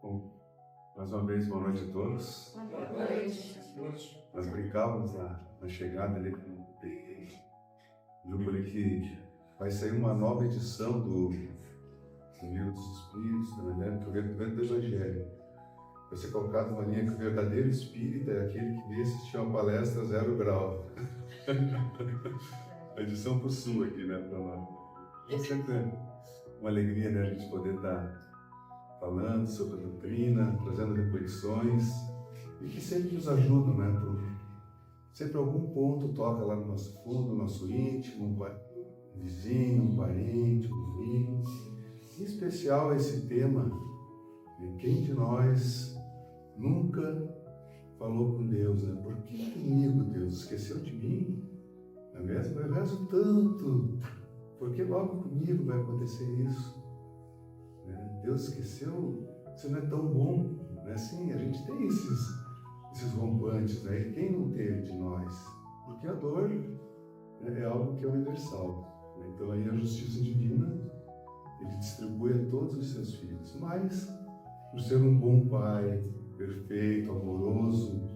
Bom, mais uma vez, boa noite a todos. Boa noite. Nós brincávamos na chegada ali com o grupo ali que vai sair uma nova edição do Livro dos Espíritos, do Evangelho do Evangelho. Vai ser colocado uma linha que o verdadeiro espírita é aquele que vem assistir uma palestra 0 grau. A edição por sul aqui, né, para nós. É sempre uma alegria, né, a gente poder estar falando sobre a doutrina, trazendo reflexões e que sempre nos ajudam, né? Sempre algum ponto toca lá no nosso fundo, no nosso íntimo, um vizinho, um parente, um amigo. Em especial esse tema, quem de nós nunca falou com Deus, né? Por que comigo, Deus? Esqueceu de mim? Não é mesmo? Eu rezo tanto, por que logo comigo vai acontecer isso? Deus esqueceu, você não é tão bom, né? Sim, a gente tem esses rompantes, né? E quem não teve de nós? Porque a dor, né, é algo que é universal, né? Então aí a justiça divina, ele distribui a todos os seus filhos, mas por ser um bom pai, perfeito, amoroso,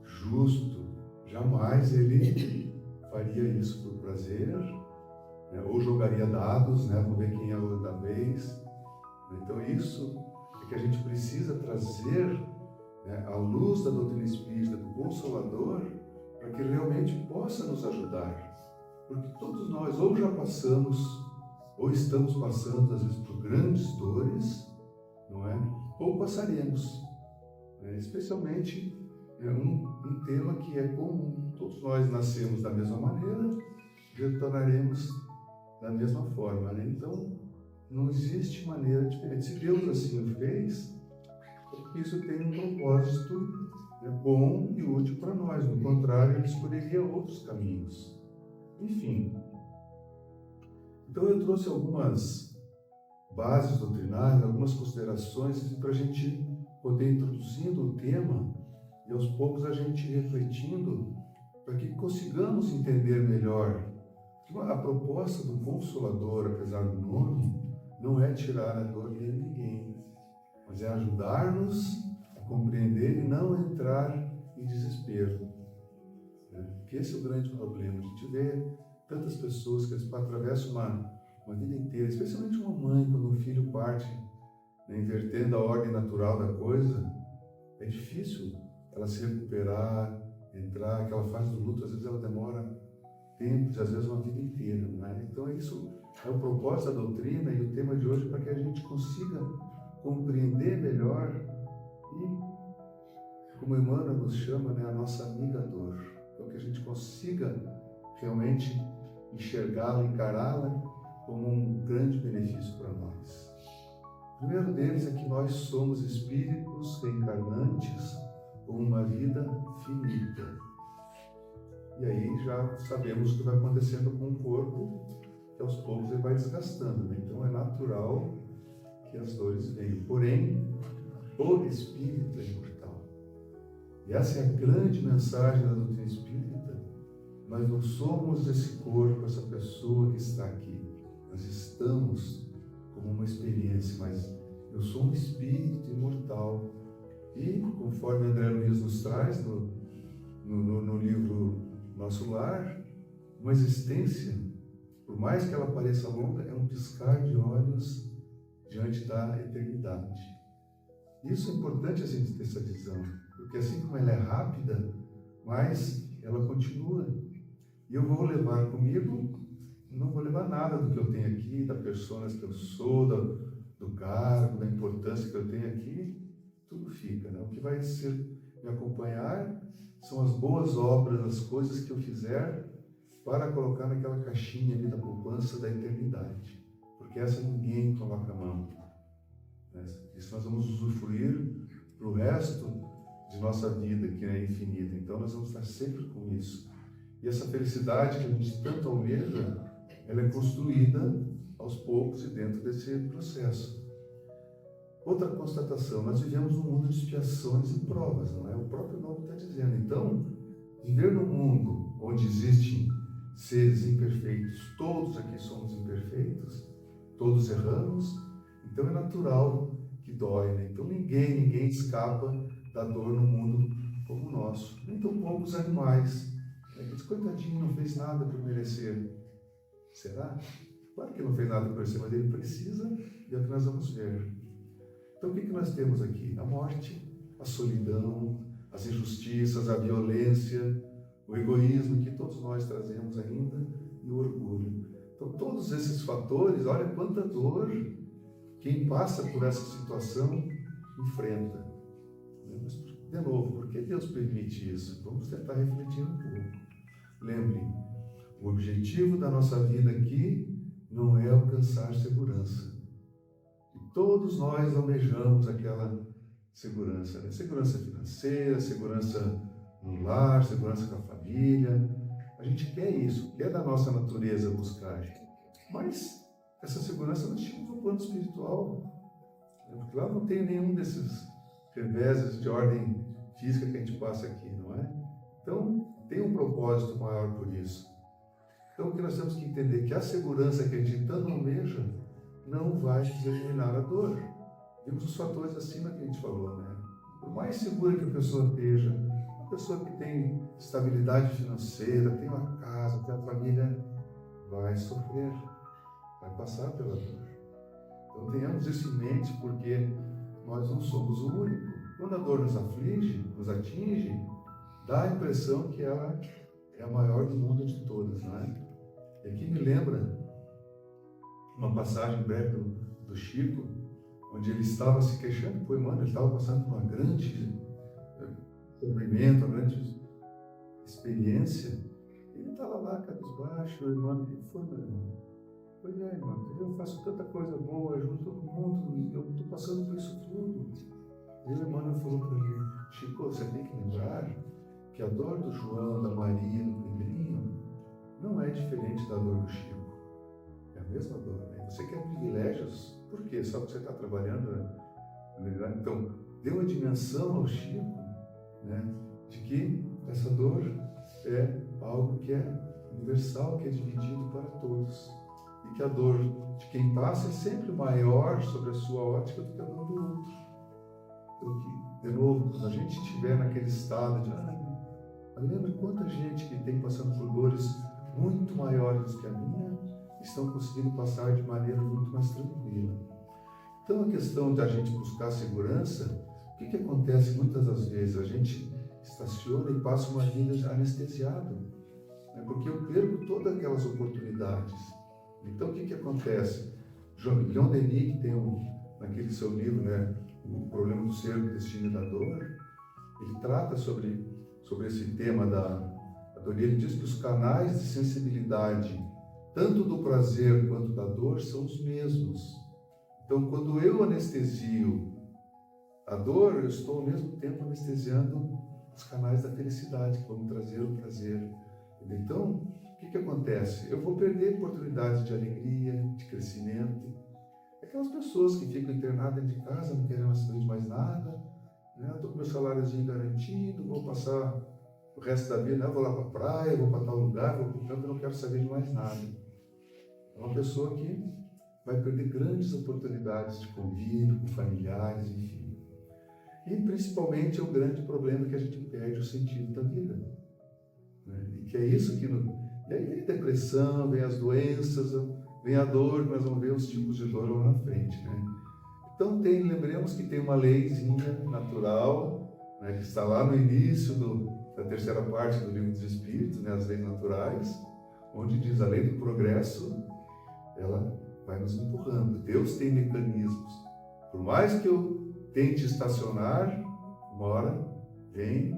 justo, jamais ele faria isso por prazer, né? Ou jogaria dados, né? Vou ver quem é o da vez. Então isso é que a gente precisa trazer, né, à luz da doutrina espírita, do Consolador, para que realmente possa nos ajudar. Porque todos nós ou já passamos, ou estamos passando às vezes por grandes dores, não é? Ou passaremos. Né? Especialmente um tema que é comum. Todos nós nascemos da mesma maneira, retornaremos da mesma forma. Né? Então, não existe maneira diferente. Se Deus assim o fez, isso tem um propósito, né, bom e útil para nós. Do contrário, ele escolheria outros caminhos. Enfim. Então eu trouxe algumas bases doutrinárias, algumas considerações para a gente poder ir introduzindo o tema e aos poucos a gente refletindo para que consigamos entender melhor. A proposta do Consolador, apesar do nome, não é tirar a dor de ninguém, mas é ajudar-nos a compreender e não entrar em desespero. Porque esse é o grande problema. A gente vê tantas pessoas que atravessam uma vida inteira, especialmente uma mãe, quando o filho parte, né, invertendo a ordem natural da coisa, é difícil ela se recuperar, entrar, aquela fase do luto, às vezes ela demora tempos, às vezes uma vida inteira. Né? Então isso é o propósito da doutrina e o tema de hoje para que a gente consiga compreender melhor e, como Emmanuel nos chama, né, a nossa amiga dor. Então que a gente consiga realmente enxergá-la, encará-la como um grande benefício para nós. O primeiro deles é que nós somos espíritos reencarnantes com uma vida finita. E aí já sabemos o que vai acontecendo com o corpo, que aos poucos ele vai desgastando, né? Então é natural que as dores venham. Porém, o espírito é imortal. E essa é a grande mensagem da doutrina espírita. Nós não somos esse corpo, essa pessoa que está aqui. Nós estamos como uma experiência, mas eu sou um espírito imortal. E, conforme André Luiz nos traz no livro Nosso Lar, uma existência, por mais que ela pareça longa, é um piscar de olhos diante da eternidade. Isso é importante a gente ter essa visão, porque assim como ela é rápida, mas ela continua. E eu vou levar comigo, não vou levar nada do que eu tenho aqui, da persona que eu sou, do cargo, da importância que eu tenho aqui, tudo fica, né? O que vai me acompanhar são as boas obras, as coisas que eu fizer para colocar naquela caixinha ali da poupança da eternidade. Porque essa ninguém coloca a mão. Isso nós vamos usufruir para o resto de nossa vida, que é infinita. Então nós vamos estar sempre com isso. E essa felicidade que a gente tanto almeja, ela é construída aos poucos e dentro desse processo. Outra constatação, nós vivemos num mundo de expiações e provas, não é? O próprio nome está dizendo. Então, viver num mundo onde existem seres imperfeitos, todos aqui somos imperfeitos, todos erramos, então é natural que dói, né? Então ninguém escapa da dor no mundo como o nosso. Nem tão poucos animais. Esse coitadinho não fez nada por merecer. Será? Claro que não fez nada por merecer, mas ele precisa, e é o que nós vamos ver. Então o que nós temos aqui? A morte, a solidão, as injustiças, a violência, o egoísmo que todos nós trazemos ainda e o orgulho. Então todos esses fatores, olha quanta dor quem passa por essa situação enfrenta. Mas, de novo, por que Deus permite isso? Vamos tentar refletir um pouco. Lembre, o objetivo da nossa vida aqui não é alcançar segurança. E todos nós almejamos aquela segurança, né? Segurança financeira, segurança no lar, segurança com a família. A gente quer isso, quer da nossa natureza buscar. Mas essa segurança nós tínhamos no plano espiritual, né? Porque lá não tem nenhum desses reveses de ordem física que a gente passa aqui, não é? Então, tem um propósito maior por isso. Então, o que nós temos que entender é que a segurança que a gente tanto almeja não vai nos eliminar a dor. Vimos os fatores acima que a gente falou, né? Por mais segura que a pessoa esteja, uma pessoa que tem estabilidade financeira, tem uma casa, tem uma família, vai sofrer, vai passar pela dor. Então, tenhamos isso em mente, porque nós não somos o único. Quando a dor nos aflige, nos atinge, dá a impressão que ela é a maior do mundo de todas, não é? E aqui me lembra uma passagem breve do Chico, onde ele estava se queixando, pô, mano, ele estava passando por uma grande sofrimento, uma grande experiência. Ele estava lá, cabisbaixo, o irmão, ele foi, meu irmão. Pois é, irmão, eu faço tanta coisa boa, ajudo todo mundo, eu estou passando por isso tudo. E o irmão falou para ele, Chico, você tem que lembrar que a dor do João, da Maria, do Pedrinho, não é diferente da dor do Chico. É a mesma dor, né? Você quer privilégios, por quê? Só porque você está trabalhando, né? Então, dê uma dimensão ao Chico, né? De que essa dor é algo que é universal, que é dividido para todos. E que a dor de quem passa é sempre maior sobre a sua ótica do que a dor do outro. Então, que, de novo, quando a gente estiver naquele estado de lembra quanta gente que tem passando por dores muito maiores do que a minha, estão conseguindo passar de maneira muito mais tranquila. Então, a questão de a gente buscar segurança, o que acontece muitas das vezes? A gente estaciona e passa uma vida anestesiado, né? Porque eu perco todas aquelas oportunidades. Então, o que acontece? Leon Denis, que tem naquele seu livro, né, O Problema do Ser, o Destino da Dor, ele trata sobre esse tema da dor. Ele diz que os canais de sensibilidade, tanto do prazer quanto da dor, são os mesmos. Então, quando eu anestesio a dor, eu estou ao mesmo tempo anestesiando os canais da felicidade, que vão me trazer o prazer. Então, o que acontece? Eu vou perder oportunidades de alegria, de crescimento. Aquelas pessoas que ficam internadas dentro de casa, não querem saber de mais nada, né? Estou com meu saláriozinho garantido, vou passar o resto da vida, vou lá para a praia, vou para tal lugar, vou para o campo, eu não quero saber de mais nada. É uma pessoa que vai perder grandes oportunidades de convívio com familiares, enfim. E principalmente é o grande problema que a gente perde o sentido da vida, né? E que é isso que... E aí vem a depressão, vem as doenças, vem a dor, nós vamos ver os tipos de dor lá na frente, né? Então lembremos que tem uma leizinha natural, né, que está lá no início da terceira parte do Livro dos Espíritos, né, as leis naturais, onde diz a lei do progresso, ela vai nos empurrando. Deus tem mecanismos. Por mais que eu tente estacionar, uma hora vem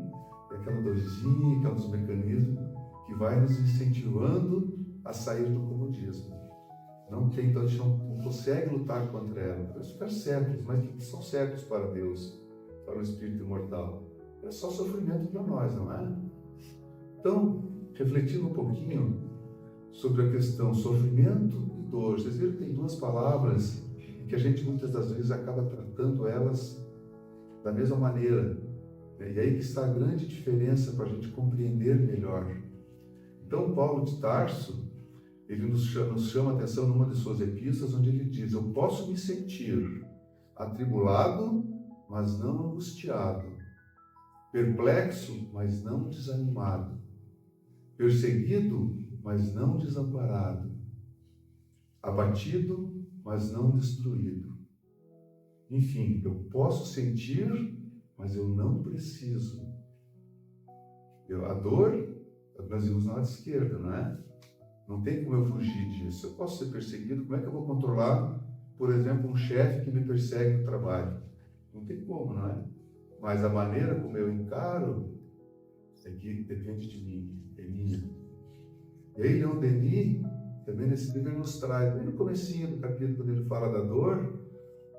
aquela dorzinha, que é um dos mecanismos que vai nos incentivando a sair do comodismo. Não tem, então a gente não consegue lutar contra ela. Podemos ficar séculos, mas que são séculos para Deus, para o Espírito imortal. É só sofrimento para nós, não é? Então, refletindo um pouquinho sobre a questão sofrimento e dor, vocês viram que tem duas palavras que a gente muitas das vezes acaba tratando elas da mesma maneira. E aí que está a grande diferença para a gente compreender melhor. Então, Paulo de Tarso, ele nos chama a atenção numa de suas epístolas, onde ele diz: eu posso me sentir atribulado, mas não angustiado, perplexo, mas não desanimado, perseguido, mas não desamparado, abatido, mas não destruído. Enfim, eu posso sentir, mas eu não preciso. A dor, nós vimos na lado esquerda, não é? Não tem como eu fugir disso. Eu posso ser perseguido, como é que eu vou controlar, por exemplo, um chefe que me persegue no trabalho? Não tem como, não é? Mas a maneira como eu encaro é que depende de mim, é minha. E aí, Leon Denis, também nesse livro, ele nos traz, bem no comecinho do capítulo, quando ele fala da dor,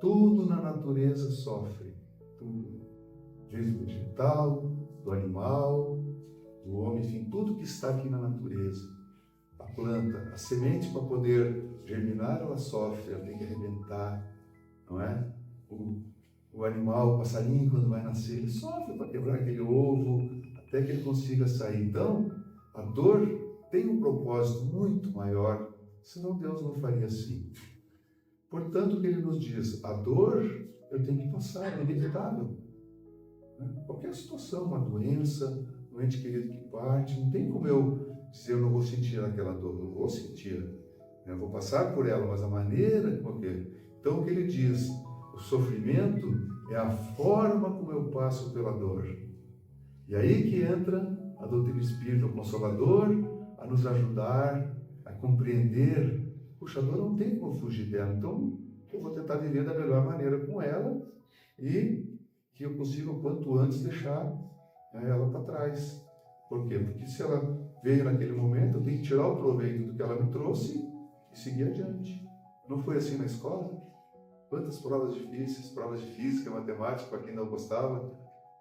tudo na natureza sofre. Tudo. Desde o vegetal, do animal, do homem, enfim, tudo que está aqui na natureza. A planta, a semente, para poder germinar, ela sofre, ela tem que arrebentar, não é? O animal, o passarinho, quando vai nascer, ele sofre para quebrar aquele ovo, até que ele consiga sair. Então, a dor tem um propósito muito maior, senão Deus não faria assim. Portanto, o que ele nos diz? A dor eu tenho que passar, é inevitável. Qualquer situação, uma doença, um ente querido que parte, não tem como eu dizer eu não vou sentir aquela dor, eu vou sentir. Eu vou passar por ela, mas a maneira como eu... Então, o que ele diz? O sofrimento é a forma como eu passo pela dor. E aí que entra a doutrina espírita, o Consolador, a nos ajudar a compreender. Puxa, a dor não tem como fugir dela, então eu vou tentar viver da melhor maneira com ela e que eu consiga o quanto antes deixar ela para trás. Por quê? Porque se ela veio naquele momento, eu tenho que tirar o proveito do que ela me trouxe e seguir adiante. Não foi assim na escola? Quantas provas difíceis, provas de física, matemática, para quem não gostava,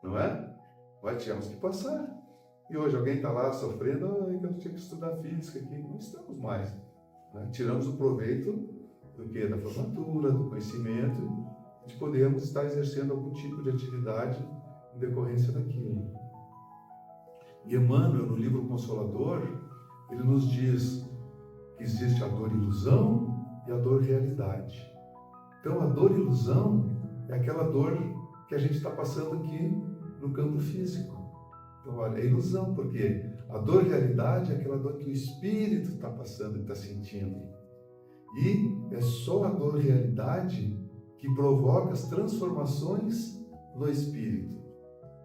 não é? Mas tínhamos que passar. E hoje alguém está lá sofrendo, eu tinha que estudar física aqui. Não estamos mais. Né? Tiramos o proveito do quê? Da formatura, do conhecimento, de podermos estar exercendo algum tipo de atividade em decorrência daquilo. E Emmanuel, no livro Consolador, ele nos diz que existe a dor ilusão e a dor realidade. Então, a dor ilusão é aquela dor que a gente está passando aqui no campo físico. Então, olha, é ilusão, porque a dor realidade é aquela dor que o espírito está passando e está sentindo. E é só a dor realidade que provoca as transformações no espírito,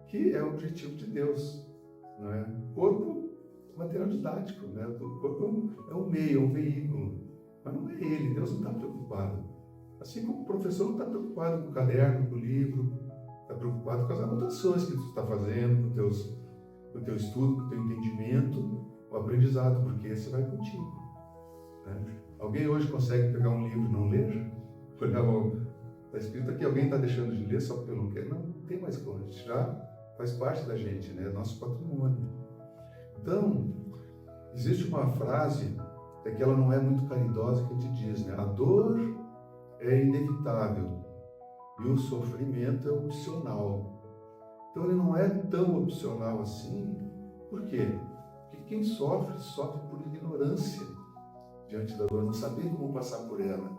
que é o objetivo de Deus. Não é? O corpo é material didático, né? O corpo é um meio, é um veículo, mas não é ele. Deus não está preocupado. Assim como o professor não está preocupado com o caderno, com o livro, está preocupado com as anotações que tu está fazendo, com o teu estudo, com o teu entendimento, o aprendizado, porque esse vai contigo. Né? Alguém hoje consegue pegar um livro e não ler? Está escrito aqui, alguém está deixando de ler só porque não quer? Não tem mais como, a gente já faz parte da gente, né? Nosso patrimônio. Então, existe uma frase que ela não é muito caridosa que a gente diz, né? A dor é inevitável e o sofrimento é opcional. Então ele não é tão opcional assim. Por quê? Porque quem sofre, sofre por ignorância diante da dor, não saber como passar por ela.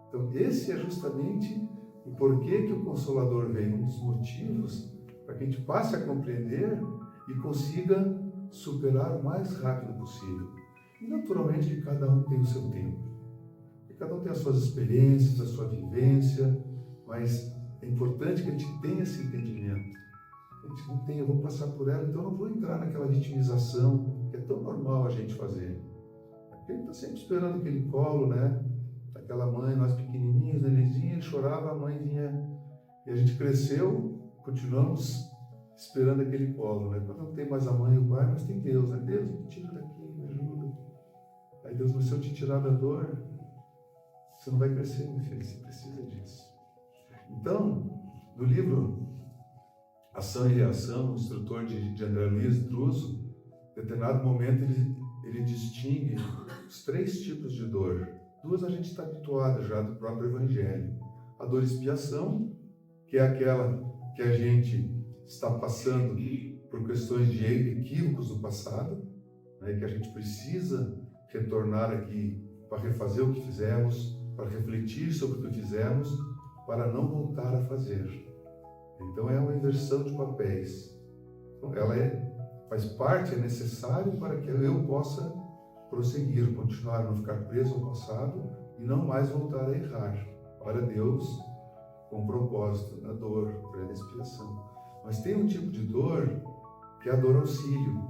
Então esse é justamente o porquê que o Consolador veio, um dos motivos para que a gente passe a compreender e consiga superar o mais rápido possível. E naturalmente que cada um tem o seu tempo. E cada um tem as suas experiências, a sua vivência, mas é importante que a gente tenha esse entendimento. A gente não tem, eu vou passar por ela, então eu não vou entrar naquela vitimização que é tão normal a gente fazer. Porque a gente está sempre esperando aquele colo, né? Aquela mãe, nós pequenininhos, nenenzinha, chorava, a mãe vinha. E a gente cresceu, continuamos esperando aquele colo, né? Quando não tem mais a mãe e o pai, mas tem Deus, né? Deus, me tira daqui, me ajuda. Aí Deus, mas se eu te tirar da dor, você não vai crescer, meu filho, você precisa disso. Então, no livro Ação e Reação, o instrutor de André Luiz Druso, em determinado momento ele distingue os 3 tipos de dor. 2 a gente está habituado já do próprio Evangelho. A dor expiação, que é aquela que a gente está passando por questões de equívocos do passado, né, que a gente precisa retornar aqui para refazer o que fizemos, para refletir sobre o que fizemos, para não voltar a fazer. Então é uma inversão de papéis. Então, ela faz parte, é necessário para que eu possa prosseguir, continuar, não ficar preso ao passado e não mais voltar a errar. Olha Deus com propósito na dor, para a expiação. Mas tem um tipo de dor que é a dor auxílio.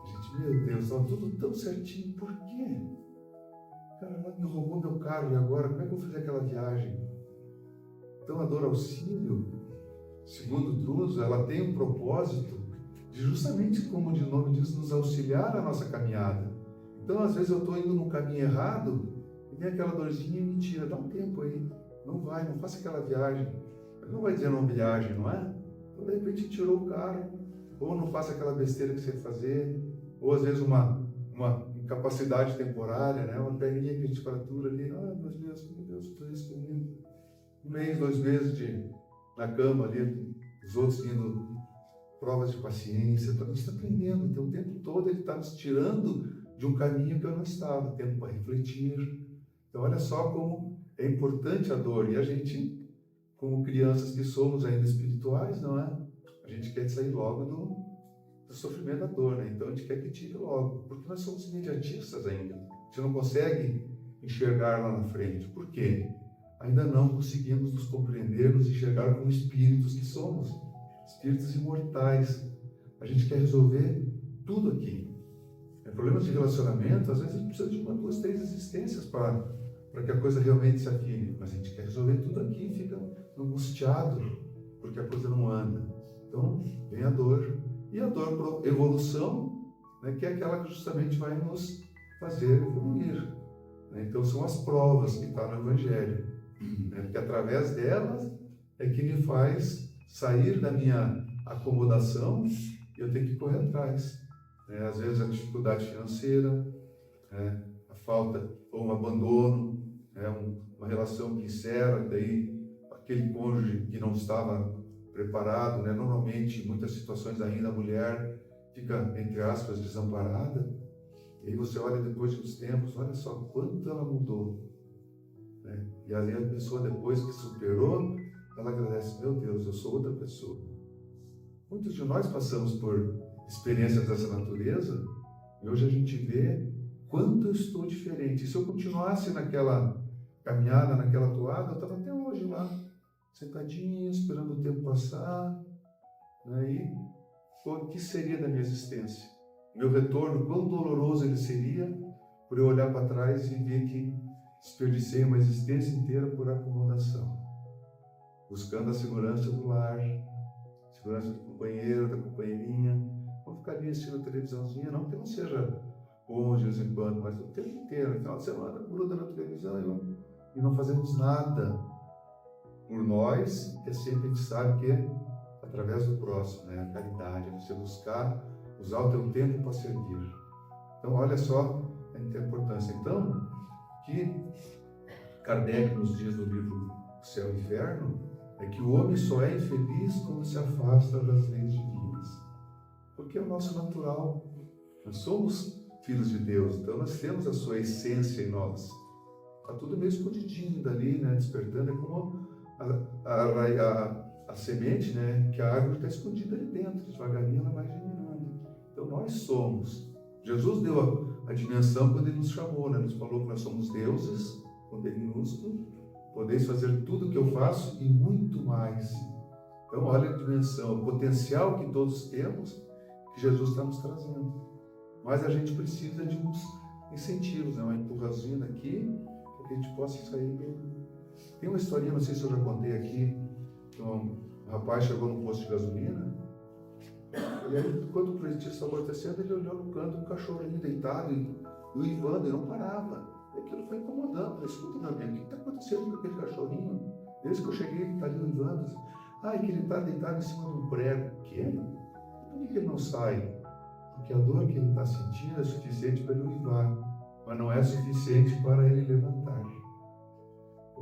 A gente, meu Deus, estava tudo tão certinho, por quê? Cara, ela me roubou meu carro e agora, como é que eu vou fazer aquela viagem? Então a dor auxílio, segundo Druso, ela tem um propósito de justamente, como o nome diz, nos auxiliar na nossa caminhada. Então às vezes eu estou indo no caminho errado e vem aquela dorzinha e me tira, dá um tempo aí, não vai, não faça aquela viagem. Não vai dizer não viagem, não é? Então de repente tirou o carro, ou não faça aquela besteira que você ia fazer, ou às vezes uma incapacidade temporária, né? Uma perninha que a gente fratura ali, meu Deus, foi isso comigo. 1 mês, 2 meses na cama ali, os outros indo provas de paciência, a gente está aprendendo, então o tempo todo ele está nos tirando de um caminho que eu não estava, tempo para refletir. Então olha só como é importante a dor, e a gente, como crianças que somos ainda espirituais, não é? A gente quer sair logo do sofrimento da dor, né? Então a gente quer que tire logo, porque nós somos imediatistas ainda. A gente não consegue enxergar lá na frente. Por quê? Ainda não conseguimos nos compreender, nos enxergar como espíritos que somos, espíritos imortais. A gente quer resolver tudo aqui. Problemas de relacionamento, às vezes a gente precisa de 1, 2, 3 existências para que a coisa realmente se afine. Mas a gente quer resolver tudo aqui e fica angustiado porque a coisa não anda. Então vem a dor. E a dor por evolução, né, que é aquela que justamente vai nos fazer evoluir. Né? Então são as provas que estão no Evangelho. Né? Porque através delas é que me faz sair da minha acomodação e eu tenho que correr atrás. Às vezes a dificuldade financeira, a falta ou um abandono, uma relação que encerra, daí aquele cônjuge que não estava preparado, normalmente em muitas situações ainda a mulher fica, entre aspas, desamparada, e aí você olha depois de uns tempos, olha só quanto ela mudou, e ali a pessoa depois que superou, ela agradece, meu Deus, eu sou outra pessoa. Muitos de nós passamos por experiências dessa natureza e hoje a gente vê quanto eu estou diferente. E se eu continuasse naquela caminhada, naquela toada, eu estava até hoje lá, sentadinho, esperando o tempo passar, e o que seria da minha existência? Meu retorno, quão doloroso ele seria por eu olhar para trás e ver que desperdicei uma existência inteira por acomodação, buscando a segurança do lar, segurança do companheiro, da companheirinha. Vou ficar ali assistindo a televisãozinha, não que não seja bom de vez em quando, mas o tempo inteiro, no final de semana, gruda na televisão e não fazemos nada por nós, é sempre a gente sabe que é através do próximo, a caridade, você buscar usar o teu tempo para servir. Então, olha só a importância. Então, que Kardec nos diz no livro Céu e Inferno, é que o homem só é infeliz quando se afasta das leis divinas. Porque é o nosso natural. Nós somos filhos de Deus, então nós temos a sua essência em nós. Está tudo meio escondidinho dali, despertando. É como a semente, que a árvore está escondida ali dentro, devagarinho ela vai germinando. Então nós somos. Jesus deu a dimensão quando Ele nos chamou, nos falou que nós somos deuses, com D minúsculo, podeis fazer tudo o que eu faço e muito mais. Então olha a dimensão, o potencial que todos temos, que Jesus está nos trazendo. Mas a gente precisa de uns incentivos, uma empurrazinha aqui, para que a gente possa sair bem. Tem uma historinha, não sei se eu já contei aqui, que um rapaz chegou num posto de gasolina, e aí, quando o projetista estava acontecendo, ele olhou no canto, um cachorro ali deitado, e uivando, e não parava. E aquilo foi incomodando. Falei, escuta, meu amigo, o que está acontecendo com aquele cachorrinho? Desde que eu cheguei, ele está ali uivando. É que ele está deitado em cima de um prego. O quê? Por que ele não sai? Porque a dor que ele está sentindo é suficiente para ele uivar, mas não é suficiente para ele levantar.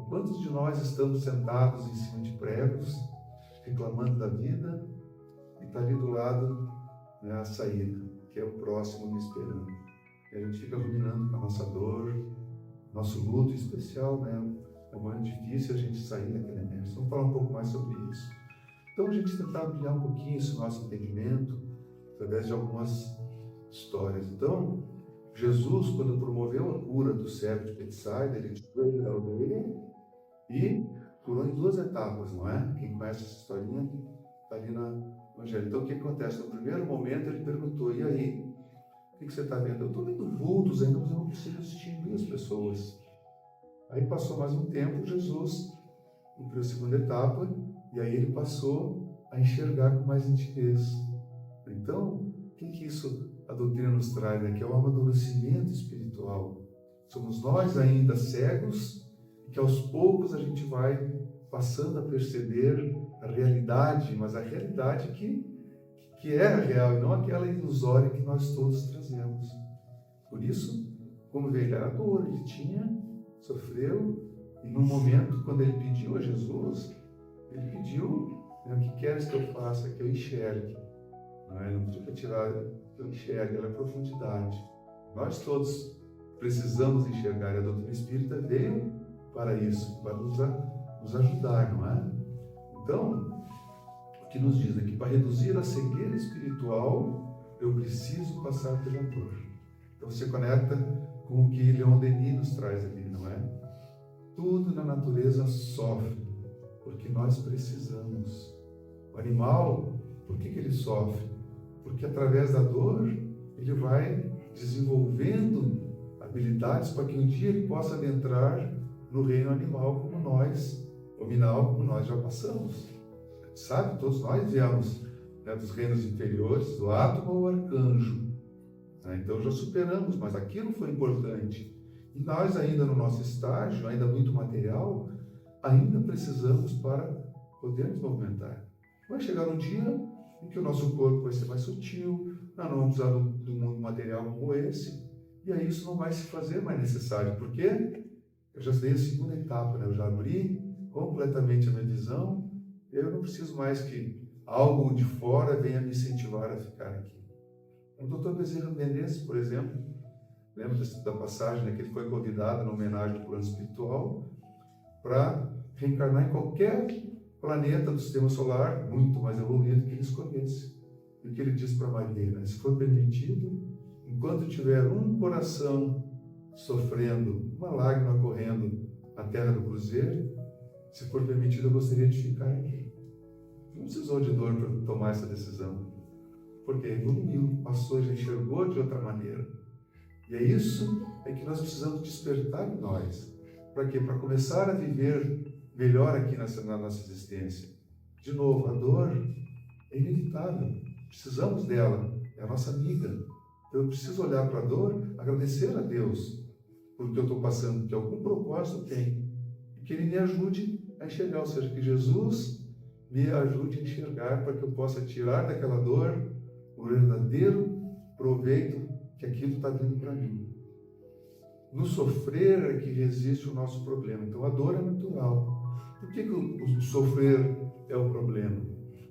Quantos de nós estamos sentados em cima de pregos, reclamando da vida, e está ali do lado a saída, que é o próximo me esperando. E a gente fica ruminando com a nossa dor, nosso luto especial, é muito difícil a gente sair daquele ambiente. Vamos falar um pouco mais sobre isso. Então a gente tentar ampliar um pouquinho esse nosso entendimento através de algumas histórias. Então, Jesus, quando promoveu a cura do cego de Betsaida, ele tirou a aldeia e curou em 2 etapas, não é? Quem conhece essa historinha está ali no Evangelho. Então, o que acontece? No primeiro momento, ele perguntou, e aí? O que você está vendo? Eu estou vendo vultos ainda, mas eu não consigo distinguir as pessoas. Aí passou mais um tempo, Jesus cumpriu a segunda etapa, e aí ele passou a enxergar com mais nitidez. Então, o que isso a doutrina nos traz, né? Que é o amadurecimento espiritual. Somos nós ainda cegos, e que aos poucos a gente vai passando a perceber a realidade, mas a realidade que é a real, e não aquela ilusória que nós todos trazemos. Por isso, como veio ele era dor, ele sofreu, e no momento, quando ele pediu a Jesus, ele pediu, né, o que queres que eu faça? Que eu enxergue. Não é? Ele não pediu para tirar, que eu enxergue, ela é profundidade. Nós todos precisamos enxergar, e a doutrina espírita veio para isso, para nos ajudar, não é? Então, o que nos diz é que para reduzir a cegueira espiritual, eu preciso passar pela dor. Então você conecta com o que Leon Denis nos traz ali, não é? Tudo na natureza sofre, porque nós precisamos. O animal, por que ele sofre? Porque através da dor, ele vai desenvolvendo habilidades para que um dia ele possa adentrar no reino animal como nós, nominal como nós já passamos. Sabe, todos nós viemos, né, dos reinos inferiores, do átomo ao arcanjo. Então já superamos, mas aquilo foi importante. E nós ainda no nosso estágio, ainda muito material, ainda precisamos para podermos movimentar. Vai chegar um dia em que o nosso corpo vai ser mais sutil, nós não vamos precisar de um mundo material como esse, e aí isso não vai se fazer mais necessário. Por quê? Eu já dei a segunda etapa, né? Eu já abri completamente a minha visão, e eu não preciso mais que algo de fora venha me incentivar a ficar aqui. O Dr. Bezerra Menezes, por exemplo, lembra da passagem, né, que ele foi convidado na homenagem ao plano espiritual para reencarnar em qualquer planeta do sistema solar, muito mais evoluído que ele escolhesse. E o que ele diz para Maria, né? Se for permitido, enquanto tiver um coração sofrendo, uma lágrima correndo na terra do cruzeiro, se for permitido, eu gostaria de ficar aqui. Não precisou de dor para tomar essa decisão, porque evoluiu, passou, já enxergou de outra maneira. E é isso que nós precisamos despertar em nós. Para quê? Para começar a viver melhor aqui na nossa existência. De novo, a dor é inevitável, precisamos dela, é a nossa amiga. Então eu preciso olhar para a dor, agradecer a Deus por que eu estou passando, que algum propósito tem, e que Ele me ajude a enxergar, ou seja, que Jesus me ajude a enxergar para que eu possa tirar daquela dor o verdadeiro proveito que aquilo está vindo para mim. No sofrer é que resiste o nosso problema. Então a dor é natural. Por que o sofrer é o problema?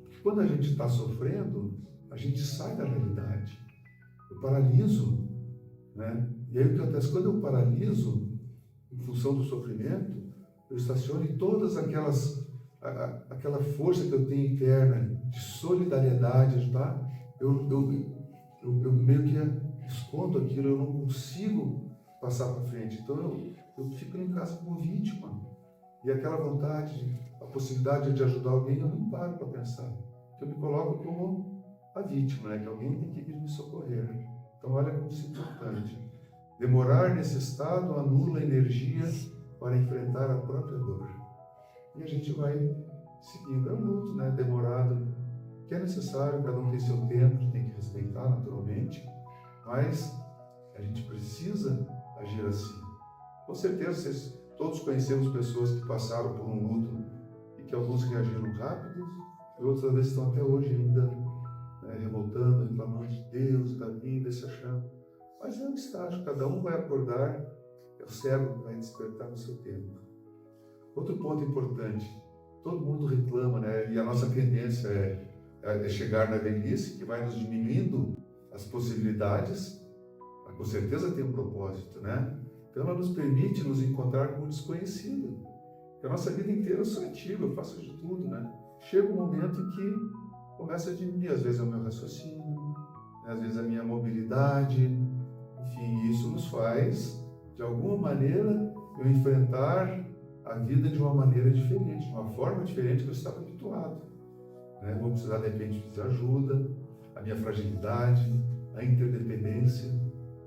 Porque quando a gente está sofrendo, a gente sai da realidade. Eu paraliso, né? E aí o que acontece? Quando eu paraliso, em função do sofrimento, eu estaciono em todas aquela força que eu tenho interna de solidariedade, ajudar, eu meio que escondo aquilo, eu não consigo passar para frente. Então eu fico em casa como vítima. E aquela vontade, a possibilidade de ajudar alguém, eu não paro para pensar. Eu me coloco como a vítima, né? Que alguém tem que vir me socorrer. Então olha como isso é importante. Demorar nesse estado anula a energia para enfrentar a própria dor. E a gente vai seguindo. É um luto, né? Demorado, que é necessário, cada um tem seu tempo, a gente tem que respeitar naturalmente, mas a gente precisa agir assim. Com certeza, vocês todos conhecemos pessoas que passaram por um luto e que alguns reagiram rápido e outros às vezes estão até hoje ainda revoltando, reclamando de Deus, da vida, se achando. Mas é um estágio, cada um vai acordar, é o cérebro que vai despertar no seu tempo. Outro ponto importante, todo mundo reclama, né? E a nossa tendência é chegar na velhice, que vai nos diminuindo as possibilidades, mas com certeza tem um propósito, né? Então ela nos permite nos encontrar com o desconhecido. Porque a nossa vida inteira eu sou ativo, eu faço de tudo, né? Chega um momento em que começa a diminuir, às vezes é o meu raciocínio, às vezes a minha mobilidade, enfim, isso nos faz, de alguma maneira, eu enfrentar a vida de uma maneira diferente, de uma forma diferente que eu estava habituado. Né? Vou precisar, de repente, de ajuda, a minha fragilidade, a interdependência,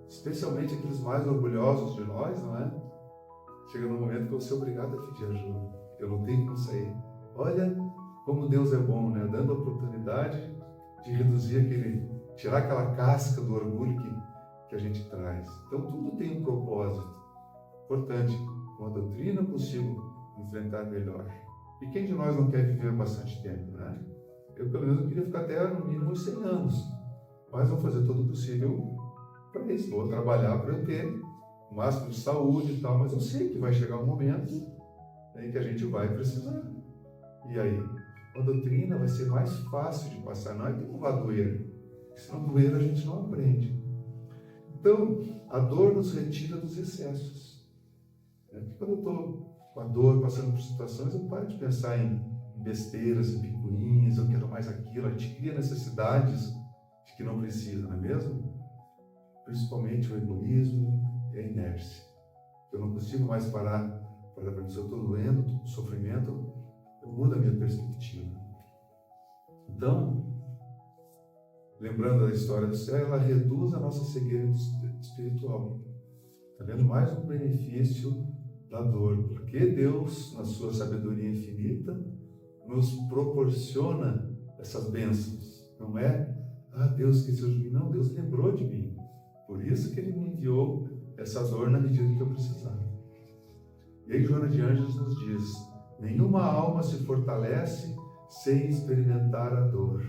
especialmente aqueles mais orgulhosos de nós, não é? Chega num momento que eu vou ser obrigado a pedir ajuda, eu não tenho como sair. Olha como Deus é bom, né? Dando a oportunidade de reduzir tirar aquela casca do orgulho que a gente traz. Então tudo tem um propósito. Importante, com a doutrina eu consigo enfrentar melhor. E quem de nós não quer viver bastante tempo, né? Eu, pelo menos, queria ficar até no mínimo uns 100 anos. Mas vou fazer todo o possível para isso. Vou trabalhar para eu ter o máximo de saúde e tal, mas eu sei que vai chegar um momento em que a gente vai precisar. E aí, a doutrina vai ser mais fácil de passar, não é que não vai doer. Se não doer, a gente não aprende. Então, a dor nos retira dos excessos. Quando eu estou com a dor, passando por situações, eu paro de pensar em besteiras, em picuinhas, eu quero mais aquilo, a gente cria necessidades de que não precisa, não é mesmo? Principalmente o egoísmo e a inércia. Eu não consigo mais parar para pensar, se eu estou doendo, estou com sofrimento, eu mudo a minha perspectiva. Então, lembrando da história do céu, ela reduz a nossa cegueira espiritual. Está vendo? Mais um benefício da dor. Porque Deus, na sua sabedoria infinita, nos proporciona essas bênçãos. Não é, Deus esqueceu de mim. Não, Deus lembrou de mim. Por isso que Ele me enviou essa dor na medida que eu precisava. E aí Joana de Ângeles nos diz, nenhuma alma se fortalece sem experimentar a dor.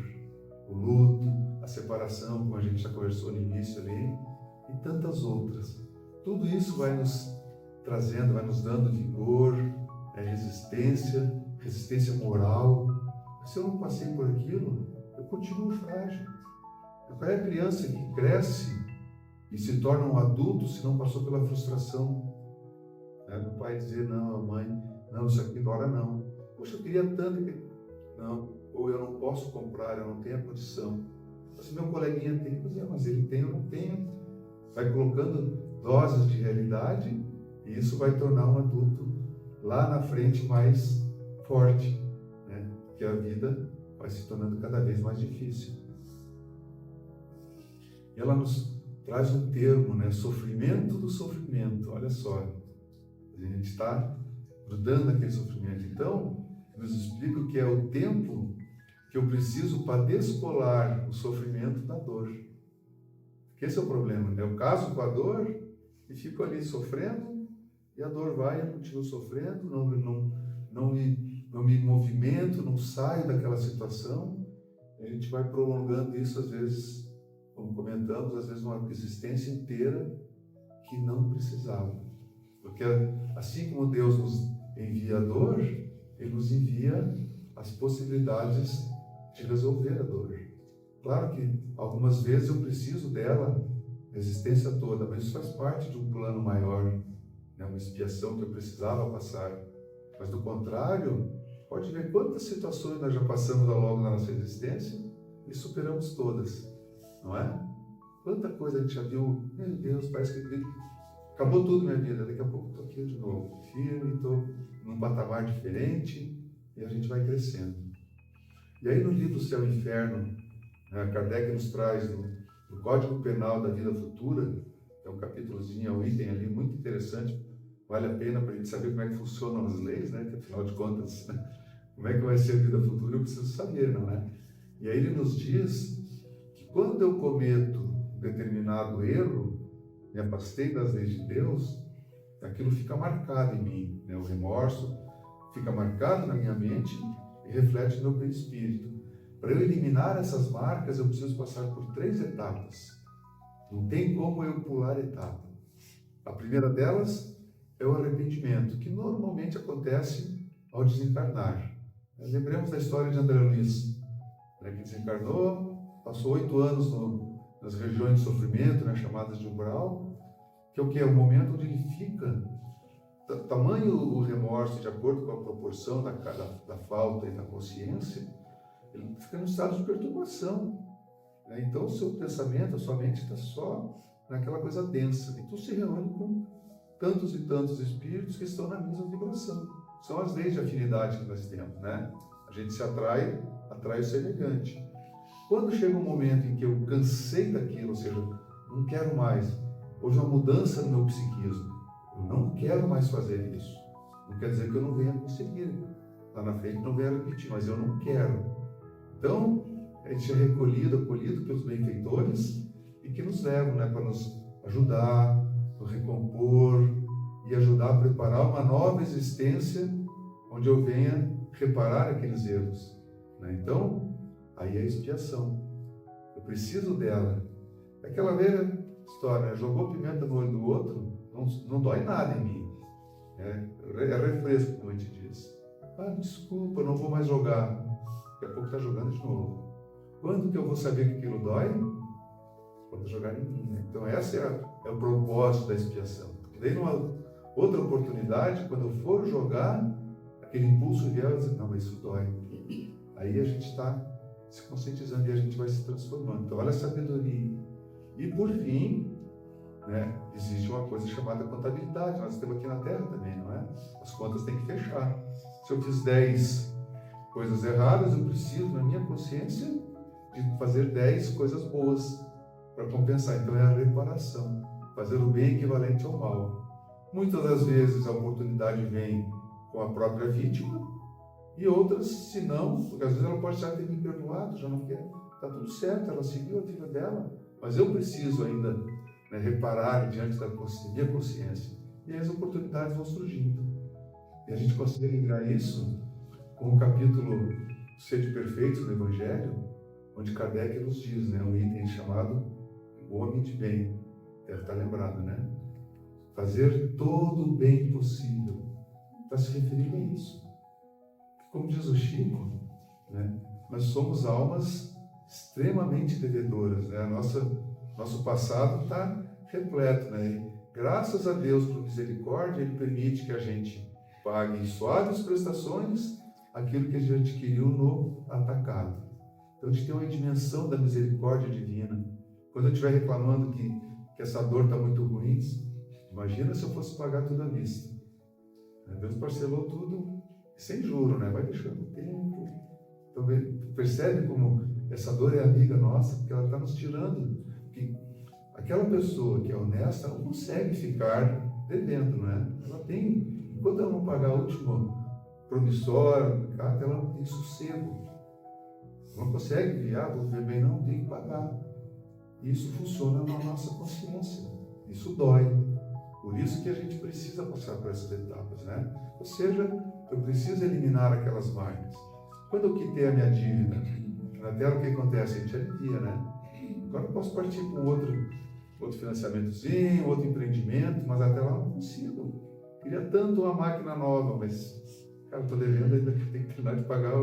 O luto, a separação, como a gente já conversou no início ali, e tantas outras. Tudo isso vai nos trazendo, vai nos dando vigor, resistência moral. Se eu não passei por aquilo, eu continuo frágil. Qual é a criança que cresce e se torna um adulto se não passou pela frustração? O pai dizer, não, a mãe, não, isso aqui agora não. Poxa, eu queria tanto que... Não, ou eu não posso comprar, eu não tenho a condição. Se meu coleguinha tem, mas ele tem, eu não tenho. Vai colocando doses de realidade e isso vai tornar um adulto lá na frente mais forte, né? Porque a vida vai se tornando cada vez mais difícil. E ela nos traz um termo, né? Sofrimento do sofrimento. Olha só, a gente está grudando naquele sofrimento. Então, nos explica o que é o tempo que eu preciso para descolar o sofrimento da dor. Porque esse é o problema, né? Eu caso com a dor e fico ali sofrendo, e a dor vai, eu continuo sofrendo, não me movimento, não saio daquela situação, e a gente vai prolongando isso, às vezes, como comentamos, às vezes uma existência inteira que não precisava. Porque assim como Deus nos envia a dor, Ele nos envia as possibilidades de resolver a dor. Claro que algumas vezes eu preciso dela, a existência toda, mas isso faz parte de um plano maior, né? Uma expiação que eu precisava passar. Mas do contrário, pode ver quantas situações nós já passamos ao longo da nossa existência e superamos todas, não é? Quanta coisa a gente já viu, meu Deus, parece que acabou tudo minha vida, daqui a pouco estou aqui de novo, firme, estou num patamar diferente e a gente vai crescendo. E aí no livro Céu e Inferno, Kardec nos traz no Código Penal da Vida Futura, é um capítulozinho, é um item ali muito interessante, vale a pena para a gente saber como é que funcionam as leis, né? Que afinal de contas, como é que vai ser a vida futura, eu preciso saber, não é? E aí ele nos diz que quando eu cometo um determinado erro, me afastei das leis de Deus, aquilo fica marcado em mim, né? O remorso fica marcado na minha mente e reflete no meu perispírito. Para eu eliminar essas marcas, eu preciso passar por 3 etapas. Não tem como eu pular etapa. A primeira delas é o arrependimento, que normalmente acontece ao desencarnar. Lembremos da história de André Luiz, né, que desencarnou, passou 8 anos nas regiões de sofrimento, né, chamadas de umbral, que é o que? É o momento onde ele fica tamanho o remorso, de acordo com a proporção da falta e da consciência, ele fica num estado de perturbação. Né? Então, o seu pensamento, a sua mente está só naquela coisa densa. E tu se reúne com tantos e tantos espíritos que estão na mesma vibração. São as leis de afinidade que nós temos, né? A gente se atrai o semelhante. Quando chega um momento em que eu cansei daquilo, ou seja, não quero mais, houve uma mudança no meu psiquismo, eu não quero mais fazer isso. Não quer dizer que eu não venha conseguir. Lá na frente não venha repetir, mas eu não quero. Então, a gente é acolhido pelos benfeitores e que nos levam, né, para nos ajudar, nos recompor e ajudar a preparar uma nova existência onde eu venha reparar aqueles erros. Né? Então, aí é a expiação. Eu preciso dela. É aquela velha história, né? Jogou pimenta no olho do outro, não dói nada em mim. É refresco, como a gente diz. Ah, desculpa, não vou mais jogar. Daqui a pouco está jogando de novo. Quando que eu vou saber que aquilo dói? Quando jogar em mim. Né? Então, esse é o propósito da expiação. Porque daí, numa outra oportunidade, quando eu for jogar, aquele impulso vier e dizer, não, mas isso dói. Aí a gente está se conscientizando e a gente vai se transformando. Então, olha a sabedoria. E, por fim, né, existe uma coisa chamada contabilidade. Nós temos aqui na Terra também, não é? As contas têm que fechar. Se eu fiz 10 coisas erradas, eu preciso, na minha consciência, de fazer 10 coisas boas para compensar. Então, é a reparação. Fazer o bem equivalente ao mal. Muitas das vezes a oportunidade vem com a própria vítima, e outras, se não, porque às vezes ela pode já ter me perdoado, já não quer, está tudo certo, ela seguiu a vida dela, mas eu preciso ainda, né, reparar diante da minha consciência, e aí as oportunidades vão surgindo. E a gente consegue ligar isso com o capítulo Sede Perfeitos do Evangelho, onde Kardec nos diz, né, um item chamado o homem de bem, deve estar lembrado, né? Fazer todo o bem possível. Está se referindo a isso. Como diz o Chico, né, nós somos almas extremamente devedoras. Né? Nosso passado está repleto. Né? E, graças a Deus, por misericórdia, Ele permite que a gente pague em suaves prestações aquilo que a gente adquiriu no atacado. Então, a gente tem uma dimensão da misericórdia divina. Quando eu estiver reclamando que essa dor está muito ruim, imagina se eu fosse pagar tudo à vista. Deus parcelou tudo sem juro, né? Vai deixando tempo. Então, percebe como essa dor é amiga nossa, porque ela está nos tirando. Que aquela pessoa que é honesta não consegue ficar devendo, né? Ela tem, enquanto ela não pagar a última promissória, ela não tem sossego. Não consegue viver, vou viver bem, não, tem que pagar. Isso funciona na nossa consciência. Isso dói. Por isso que a gente precisa passar por essas etapas, né? Ou seja, eu preciso eliminar aquelas marcas. Quando eu quitei a minha dívida, na Terra o que acontece? A gente alivia, né? Agora eu posso partir para outro financiamentozinho, outro empreendimento, mas até lá eu não consigo. Queria tanto uma máquina nova, mas, cara, estou devendo, ainda tem que terminar de pagar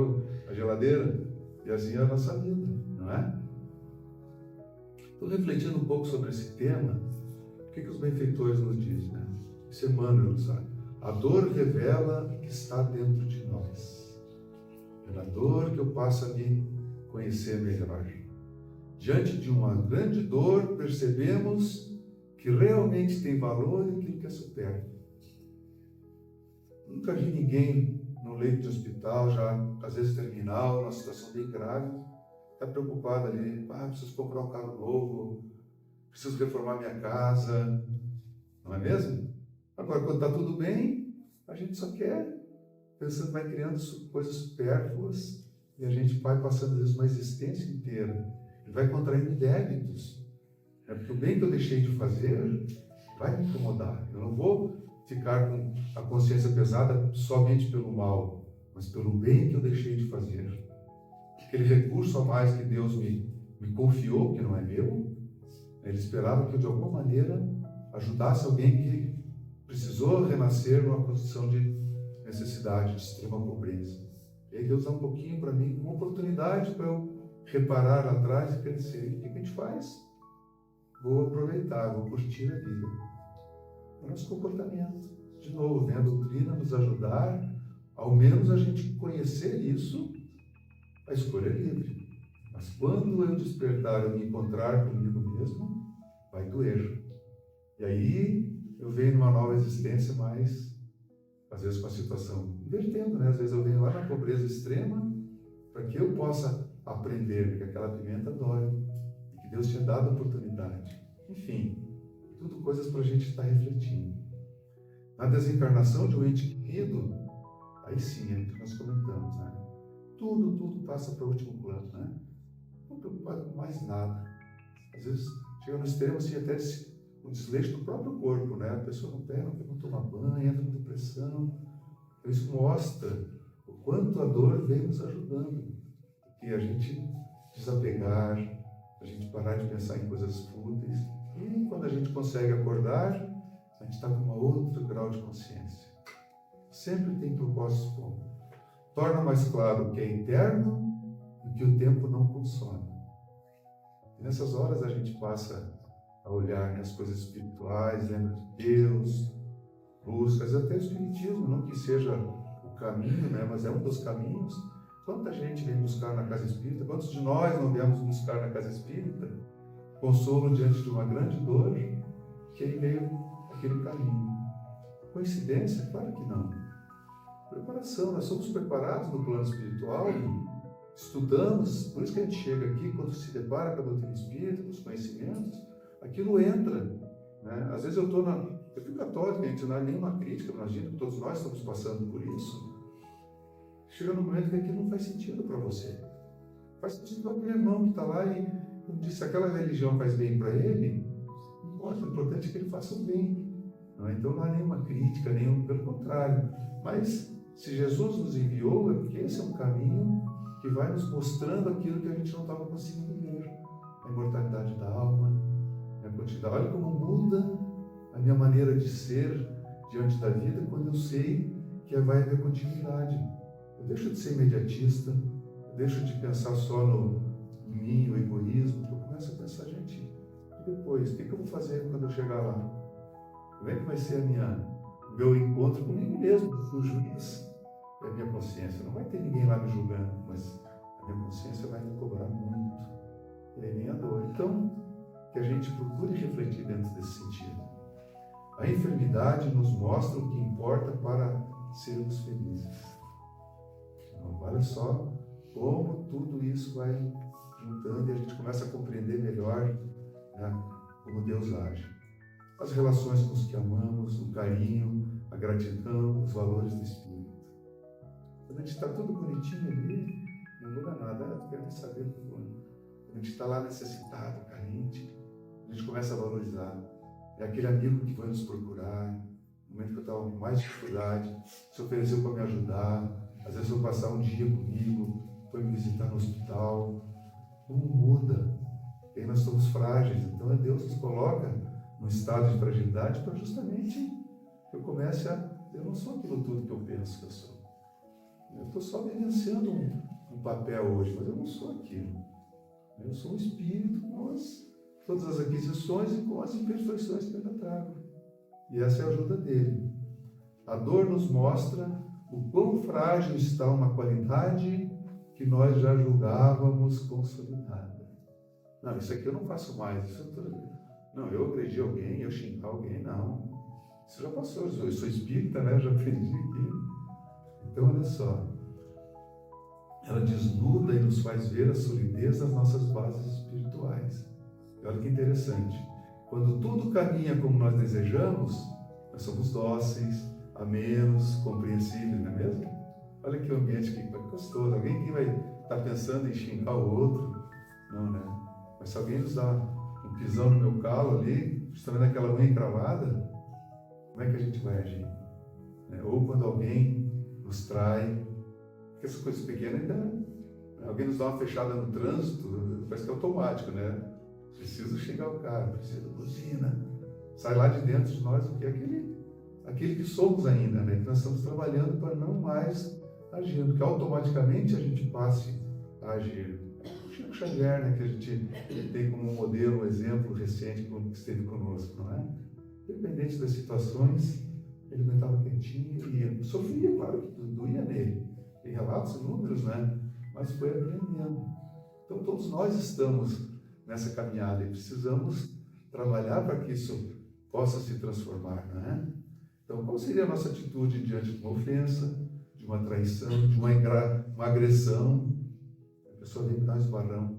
a geladeira. E assim é a nossa vida, não é? Estou refletindo um pouco sobre esse tema. O que os benfeitores nos dizem, né? Isso é Emmanuel, sabe? A dor revela que está dentro de nós. É na dor que eu passo a me conhecer melhor. Diante de uma grande dor, percebemos que realmente tem valor e aquilo que é supérfluo. Nunca vi ninguém no leito de hospital, já às vezes terminal, numa situação bem grave, está preocupado ali, preciso comprar um carro novo, preciso reformar minha casa, não é mesmo? Agora, quando está tudo bem, a gente só quer, pensando, vai criando coisas supérfluas, e a gente vai passando, às vezes, uma existência inteira, e vai contraindo débitos. Porque o bem que eu deixei de fazer vai me incomodar. Eu não vou ficar com a consciência pesada somente pelo mal, mas pelo bem que eu deixei de fazer. Aquele recurso a mais que Deus me confiou, que não é meu, Ele esperava que eu, de alguma maneira, ajudasse alguém que precisou renascer numa condição de necessidade, de extrema pobreza. E aí Deus dá um pouquinho para mim, uma oportunidade para eu reparar lá atrás e crescer. E o que a gente faz? Vou aproveitar, vou curtir a vida. É o nosso comportamento. A de novo, vem a doutrina nos ajudar, ao menos a gente conhecer isso, a escolha é livre. Mas quando eu despertar e me encontrar comigo mesmo, vai doer. E aí eu venho numa nova existência, mas às vezes com a situação invertendo, né? Às vezes eu venho lá na pobreza extrema para que eu possa aprender que aquela pimenta dói e que Deus tinha dado a oportunidade. Enfim, tudo coisas para a gente estar refletindo. Na desencarnação de um ente querido, aí sim, é o que nós comentamos, né? Tudo passa para o último plano, né? Não preocupado com mais nada. Às vezes chega no extremo assim, até o desleixo do próprio corpo, né? A pessoa não pega, não toma banho, entra em depressão. Então isso mostra o quanto a dor vem nos ajudando. E a gente desapegar, a gente parar de pensar em coisas fúteis. E quando a gente consegue acordar, a gente está com um outro grau de consciência. Sempre tem propósitos bons. Torna mais claro o que é eterno e o que o tempo não consome. E nessas horas a gente passa a olhar as coisas espirituais, lembra de Deus, buscas, até o espiritismo, não que seja o caminho, né, mas é um dos caminhos. Quanta gente vem buscar na casa espírita, quantos de nós não viemos buscar na casa espírita consolo diante de uma grande dor, que aí veio aquele caminho. Coincidência? Claro que não. Preparação, nós somos preparados no plano espiritual, estudamos, por isso que a gente chega aqui, quando se depara com a doutrina espírita, com os conhecimentos, aquilo entra, né? Às vezes eu fui católico, a gente não é nenhuma crítica, imagina que todos nós estamos passando por isso. Chega no momento que aquilo não faz sentido para você. Faz sentido para aquele irmão que está lá e, como disse, aquela religião faz bem para ele, não importa, o importante é que ele faça o bem. Não é? Então não há nenhuma crítica, pelo contrário. Mas se Jesus nos enviou, é porque esse é um caminho que vai nos mostrando aquilo que a gente não estava conseguindo ver. A imortalidade da alma, a quantidade. Olha como muda a minha maneira de ser diante da vida quando eu sei que vai haver continuidade. Eu deixo de ser imediatista, eu deixo de pensar só em mim, o egoísmo, eu começo a pensar, gente, e depois? O que eu vou fazer quando eu chegar lá? Como é que vai ser o meu encontro comigo mesmo, o juiz? É a minha consciência. Não vai ter ninguém lá me julgando, mas a minha consciência vai me cobrar muito. E aí vem a dor. Então, que a gente procure refletir dentro desse sentido. A enfermidade nos mostra o que importa para sermos felizes. Então, olha só como tudo isso vai juntando e a gente começa a compreender melhor, né, como Deus age. As relações com os que amamos, o carinho, a gratidão, os valores do Espírito. Quando a gente está tudo bonitinho ali, não muda nada, eu quero nem saber do quando. Quando a gente está lá necessitado, carente, a gente começa a valorizar. É aquele amigo que foi nos procurar, no momento que eu estava com mais dificuldade, se ofereceu para me ajudar, às vezes foi passar um dia comigo, foi me visitar no hospital. Como muda? E aí nós somos frágeis, então Deus nos coloca num estado de fragilidade para justamente eu comece eu não sou aquilo tudo que eu penso que eu sou. Eu estou só vivenciando um papel hoje, mas eu não sou aquilo. Eu sou um espírito com todas as aquisições e com as imperfeições que eu ainda trago. E essa é a ajuda dele. A dor nos mostra o quão frágil está uma qualidade que nós já julgávamos consolidada. Não, isso aqui eu não faço mais. Não, eu agredi alguém, eu xingar alguém, não. Isso já passou, eu sou espírita, né? Eu já aprendi aqui. Então, olha só. Ela desnuda e nos faz ver a solidez das nossas bases espirituais. E olha que interessante. Quando tudo caminha como nós desejamos, nós somos dóceis, amenos, compreensíveis, não é mesmo? Olha que ambiente que gostoso. Alguém que vai estar pensando em xingar o outro? Não, né? Mas se alguém nos dá um pisão no meu calo ali, justamente naquela unha encravada, como é que a gente vai agir? Ou quando alguém nos trai, porque essas coisas pequenas ainda... Alguém nos dá uma fechada no trânsito, parece que é automático, né? Preciso xingar o cara, preciso buzina. Sai lá de dentro de nós o que é aquele que somos ainda, né? Que nós estamos trabalhando para não mais agir, porque automaticamente a gente passe a agir. O Chico Xavier, né, que a gente tem como um exemplo recente que esteve conosco, não é? Independente das situações, ele aguentava quietinho e ia. Sofria, claro que doía nele. Tem relatos inúmeros, né? Mas foi aprendendo. Então todos nós estamos nessa caminhada e precisamos trabalhar para que isso possa se transformar, né? Então qual seria a nossa atitude diante de uma ofensa, de uma traição, de uma agressão? A pessoa vem me dar um esbarrão.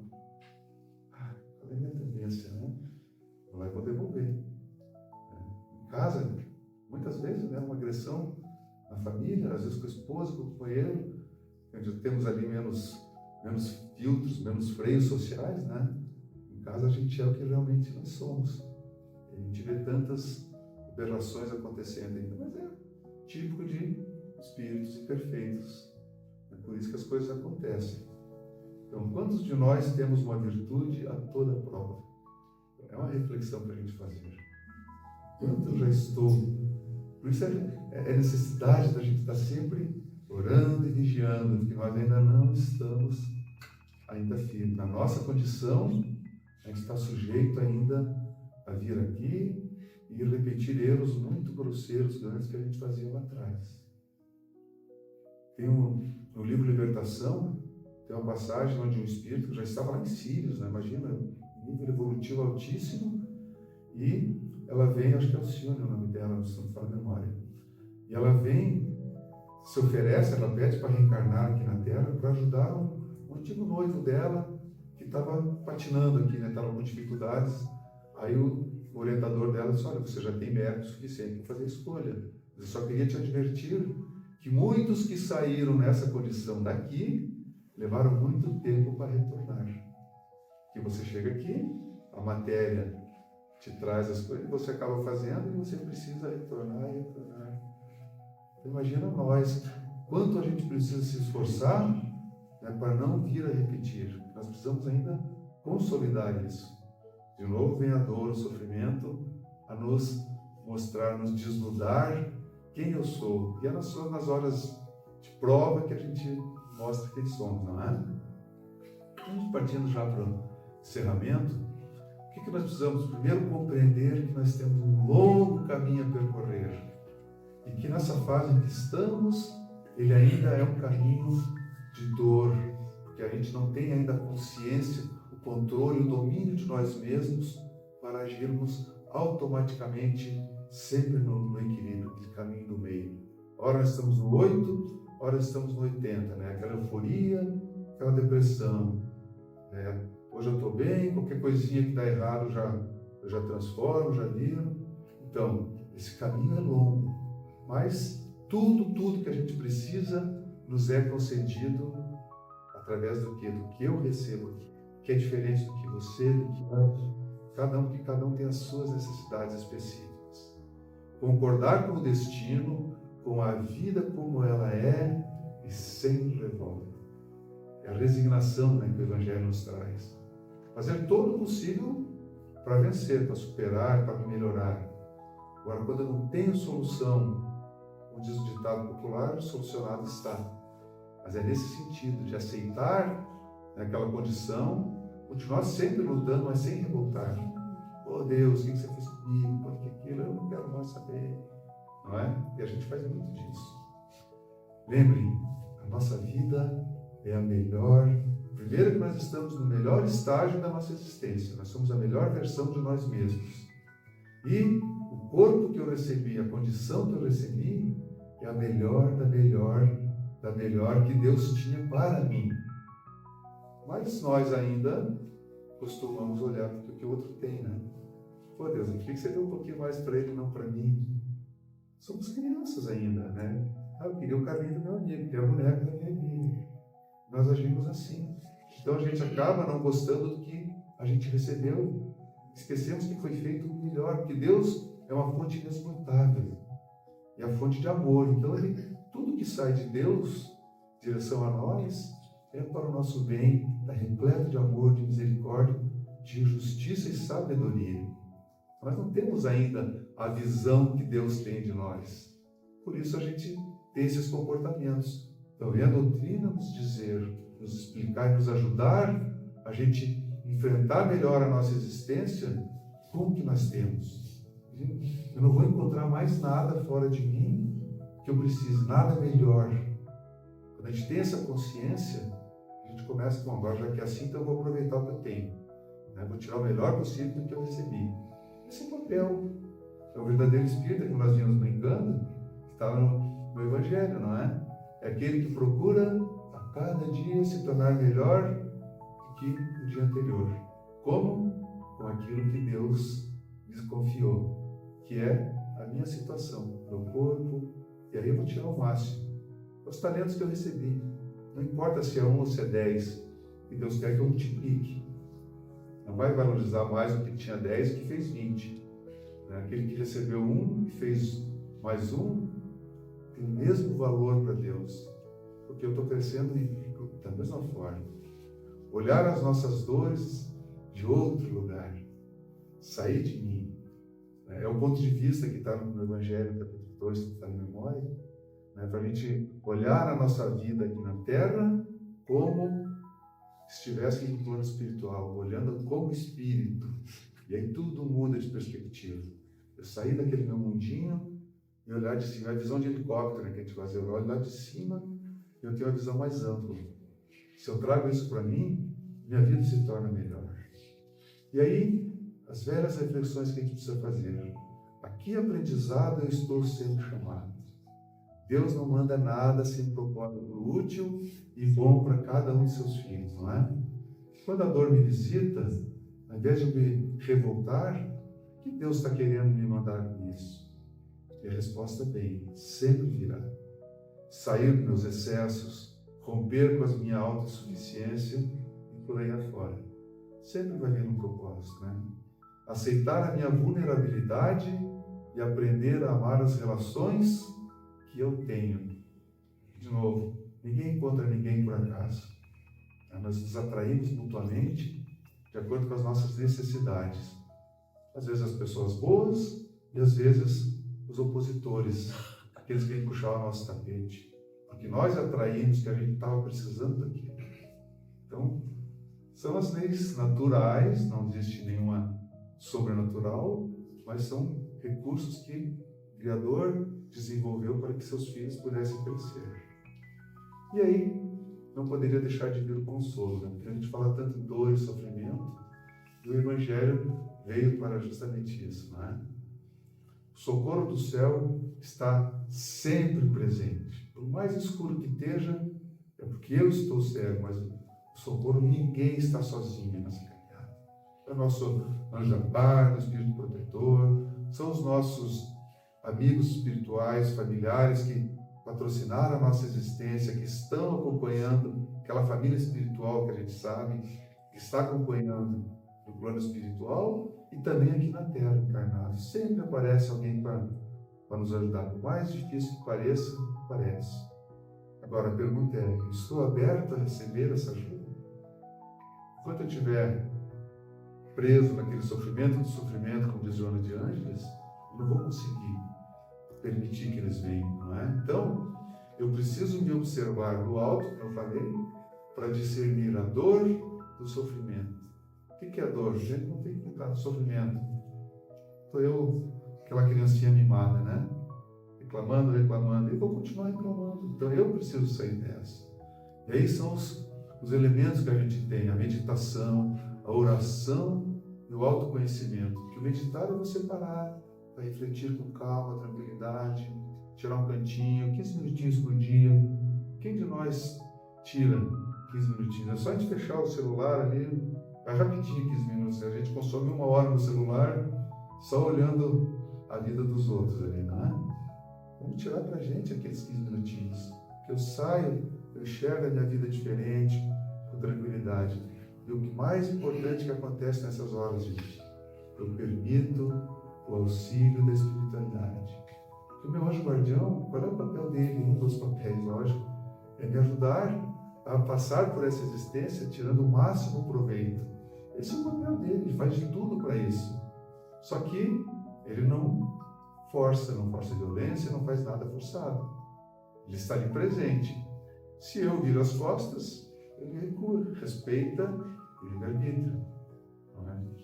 Qual é a minha tendência, né? Não vou devolver. Em casa, muitas vezes, né, uma agressão na família, às vezes com a esposa, com o companheiro, onde temos ali menos filtros, menos freios sociais, né? Em casa a gente é o que realmente nós somos. E a gente vê tantas aberrações acontecendo ainda, mas é típico de espíritos imperfeitos. É por isso que as coisas acontecem. Então, quantos de nós temos uma virtude a toda prova? É uma reflexão para a gente fazer. Quanto eu já estou? Por isso é necessidade da gente estar sempre orando e vigiando, porque nós ainda não estamos ainda firmes. Na nossa condição, a gente está sujeito ainda a vir aqui e repetir erros muito grosseiros, grandes, que a gente fazia lá atrás. Tem no livro Libertação, tem uma passagem onde um espírito já estava lá em Sírios, né? Imagina, nível evolutivo altíssimo, e ela vem, acho que é Alcione o nome dela, se não me fala a memória, e ela vem, se oferece, ela pede para reencarnar aqui na Terra para ajudar um antigo noivo dela que estava patinando aqui, né? Estava com dificuldades. Aí o orientador dela disse: olha, você já tem mérito suficiente para fazer a escolha. Eu só queria te advertir que muitos que saíram nessa condição daqui levaram muito tempo para retornar. Que você chega aqui, a matéria te traz as coisas, você acaba fazendo e você precisa retornar e retornar. Então, imagina nós, quanto a gente precisa se esforçar, né, para não vir a repetir. Nós precisamos ainda consolidar isso. De novo vem a dor, o sofrimento, a nos mostrar, nos desnudar quem eu sou. E é nas horas de prova que a gente mostra quem somos, não é? Então, partindo já para o encerramento, o que nós precisamos? Primeiro, compreender que nós temos um longo caminho a percorrer e que nessa fase em que estamos, ele ainda é um caminho de dor, porque a gente não tem ainda a consciência, o controle, o domínio de nós mesmos para agirmos automaticamente sempre no equilíbrio, no caminho do meio. Ora nós estamos no 8, ora estamos no 80, né? Aquela euforia, aquela depressão. Hoje eu estou bem, qualquer coisinha que dá errado eu já transformo, já viro. Então, esse caminho é longo, mas tudo que a gente precisa nos é concedido através do quê? Do que eu recebo, que é diferente do que você, do que cada um tem as suas necessidades específicas. Concordar com o destino, com a vida como ela é e sem revolta. É a resignação, né, que o Evangelho nos traz. Fazer todo o possível para vencer, para superar, para melhorar. Agora, quando eu não tenho solução, como diz o ditado popular, solucionado está. Mas é nesse sentido, de aceitar, né, aquela condição, continuar sempre lutando, mas sem revoltar. Oh Deus, o que você fez comigo? Por que aquilo? Eu não quero mais saber. Não é? E a gente faz muito disso. Lembrem, a nossa vida é a melhor. Primeiro que nós estamos no melhor estágio da nossa existência. Nós somos a melhor versão de nós mesmos. E o corpo que eu recebi, a condição que eu recebi, é a melhor da melhor que Deus tinha para mim. Mas nós ainda costumamos olhar para o que o outro tem, né? Pô Deus, eu queria que você dê um pouquinho mais para ele, não para mim. Somos crianças ainda, né? Eu queria o carrinho do meu amigo, queria a boneca da minha amiga. Nós agimos assim. Então a gente acaba não gostando do que a gente recebeu. Esquecemos que foi feito o melhor, porque Deus é uma fonte inesgotável. É a fonte de amor. Então tudo que sai de Deus, em direção a nós, é para o nosso bem, está repleto de amor, de misericórdia, de justiça e sabedoria. Nós não temos ainda a visão que Deus tem de nós. Por isso a gente tem esses comportamentos. Então, vem a doutrina nos dizer, nos explicar e nos ajudar a gente enfrentar melhor a nossa existência com o que nós temos. Eu não vou encontrar mais nada fora de mim que eu precise, nada melhor. Quando a gente tem essa consciência, a gente começa com, agora já que é assim, então eu vou aproveitar o que eu tenho. Né? Vou tirar o melhor possível do que eu recebi. Esse é o papel. É o verdadeiro espírito que nós vimos brincando, que está no Evangelho, não é? É aquele que procura a cada dia se tornar melhor do que o dia anterior. Como? Com aquilo que Deus lhes confiou, que é a minha situação, meu corpo, e aí eu vou tirar o máximo. Os talentos que eu recebi. Não importa se é 1 ou se é 10, que Deus quer que eu multiplique. Não vai valorizar mais o que tinha 10 que fez 20. Aquele que recebeu 1 e fez mais 1, tem o mesmo valor para Deus, porque eu estou crescendo da mesma forma. Olhar as nossas dores de outro lugar, sair de mim. É o ponto de vista que está no Evangelho, capítulo 2, que está na memória, para a gente olhar a nossa vida aqui na Terra como se estivesse no plano espiritual, olhando como espírito. E aí tudo muda de perspectiva. Eu sair daquele meu mundinho e olhar de cima, a visão de helicóptero, que a gente faz, eu olho lá de cima e eu tenho uma visão mais ampla. Se eu trago isso para mim, minha vida se torna melhor. E aí, as velhas reflexões que a gente precisa fazer. A que aprendizado eu estou sendo chamado? Deus não manda nada sem propósito útil e bom para cada um de seus filhos, não é? Quando a dor me visita, ao invés de eu me revoltar, o que Deus está querendo me mandar com isso? E a resposta é bem, sempre virá. Sair dos meus excessos, romper com a minha autossuficiência e por aí afora. Sempre vai vir um propósito, né? Aceitar a minha vulnerabilidade e aprender a amar as relações que eu tenho. De novo, ninguém encontra ninguém por acaso. Nós nos atraímos mutuamente de acordo com as nossas necessidades. Às vezes as pessoas boas e às vezes os opositores, aqueles que vêm puxar o nosso tapete. Porque nós atraímos que a gente estava precisando daquilo. Então, são as leis naturais, não existe nenhuma sobrenatural, mas são recursos que o Criador desenvolveu para que seus filhos pudessem crescer. E aí, não poderia deixar de vir o consolo, né? Porque a gente fala tanto em dor e sofrimento, e o Evangelho veio para justamente isso, não é? O socorro do céu está sempre presente. Por mais escuro que esteja, é porque eu estou cego, mas o socorro, ninguém está sozinho nessa caminhada. É o nosso anjo da guarda, o Espírito protetor, são os nossos amigos espirituais, familiares que patrocinaram a nossa existência, que estão acompanhando aquela família espiritual que a gente sabe, que está acompanhando no plano espiritual e também aqui na Terra, encarnado. Sempre aparece alguém para nos ajudar. Por mais difícil que pareça, aparece. Agora, a pergunta é, estou aberto a receber essa ajuda? Enquanto eu estiver preso naquele sofrimento, como diz Joana de Ângeles, eu não vou conseguir permitir que eles venham, não é? Então, eu preciso me observar no alto, como eu falei, para discernir a dor do sofrimento. O que é a dor? A gente não tem que entrar no sofrimento. Estou eu, aquela criancinha mimada, né? Reclamando, e vou continuar reclamando. Então, eu preciso sair dessa. E aí são os elementos que a gente tem, a meditação, a oração e o autoconhecimento. Que o meditar é você parar, para refletir com calma, tranquilidade, tirar um cantinho, 15 minutinhos por dia. Quem de nós tira 15 minutinhos? É só a gente fechar o celular ali, vai rapidinho 15 minutos. A gente consome 1 hora no celular só olhando a vida dos outros ali, não é? Vamos tirar para a gente aqueles 15 minutinhos. Que eu saio, eu enxergo a minha vida diferente, com tranquilidade. E o que mais importante que acontece nessas horas, gente, eu permito o auxílio da espiritualidade. Porque o meu anjo guardião, qual é o papel dele? Um dos papéis, lógico, é me ajudar a passar por essa existência tirando o máximo proveito. Esse é o papel dele, ele faz de tudo para isso. Só que ele não força violência, não faz nada forçado. Ele está ali presente. Se eu viro as costas, ele recua, respeita o livre-arbítrio.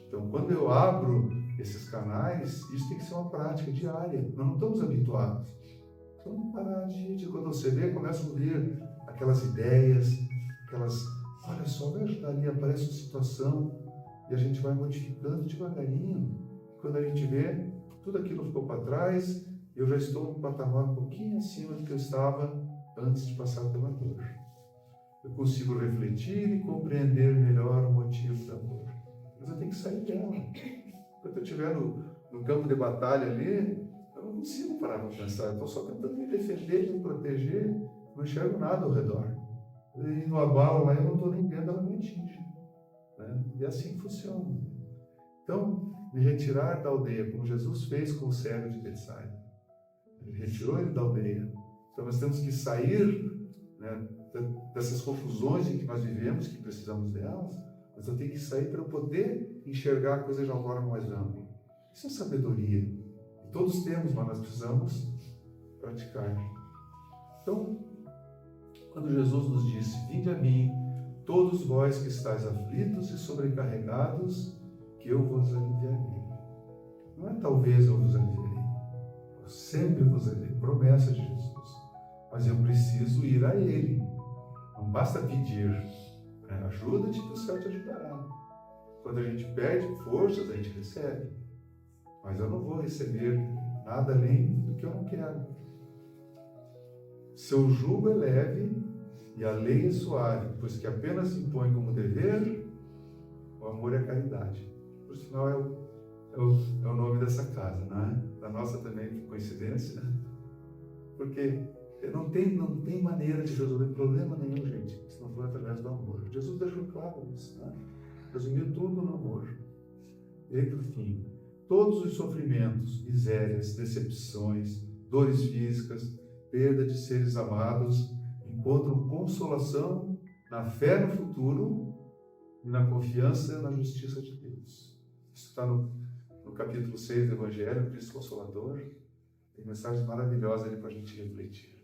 Então, quando eu abro esses canais, isso tem que ser uma prática diária. Nós não estamos habituados. Então, parar de quando você vê, começa a ouvir aquelas ideias, olha só, vai ajudar ali, aparece uma situação, e a gente vai modificando devagarinho. Quando a gente vê, tudo aquilo ficou para trás, eu já estou num patamar um pouquinho acima do que eu estava antes de passar pela dor. Eu consigo refletir e compreender melhor o motivo da dor. Mas eu tenho que sair dela. Quando eu estiver no campo de batalha ali, eu não consigo parar para pensar. Eu estou só tentando me defender, me proteger, não enxergo nada ao redor. E no abalo lá eu não estou nem vendo, ela me atinge. Né? E assim funciona. Então, me retirar da aldeia, como Jesus fez com o cego de Betsaida. Ele retirou ele da aldeia. Então nós temos que sair, né, dessas confusões em que nós vivemos, que precisamos delas, mas eu tenho que sair para eu poder enxergar a coisa de uma forma mais ampla. Isso é sabedoria. Todos temos, mas nós precisamos praticar. Então, quando Jesus nos disse, vinde a mim, todos vós que estáis aflitos e sobrecarregados, que eu vos aliviarei. Não é talvez eu vos aliviarei, eu sempre vos aliviarei, promessa de Jesus. Mas eu preciso ir a Ele. Não basta pedir, ajuda-te que o céu te ajudará. Quando a gente pede forças, a gente recebe. Mas eu não vou receber nada além do que eu não quero. Seu jugo é leve e a lei é suave, pois que apenas impõe como dever o amor e a caridade. Por sinal, é o nome dessa casa, né? Da nossa também, por coincidência. Porque não tem maneira de resolver problema nenhum, gente, se não for através do amor. Jesus deixou claro isso, né? Resumiu tudo no amor. E aí, por fim, todos os sofrimentos, misérias, decepções, dores físicas, perda de seres amados, encontram consolação na fé no futuro e na confiança na justiça de Deus. Isso está no capítulo 6 do Evangelho, Cristo Consolador. Tem mensagens maravilhosas ali para a gente refletir.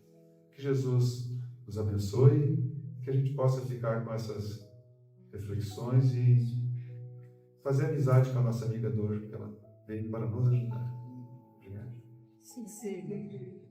Que Jesus nos abençoe, que a gente possa ficar com essas reflexões e fazer amizade com a nossa amiga Dor, porque ela veio para nos ajudar. Obrigado. Sim.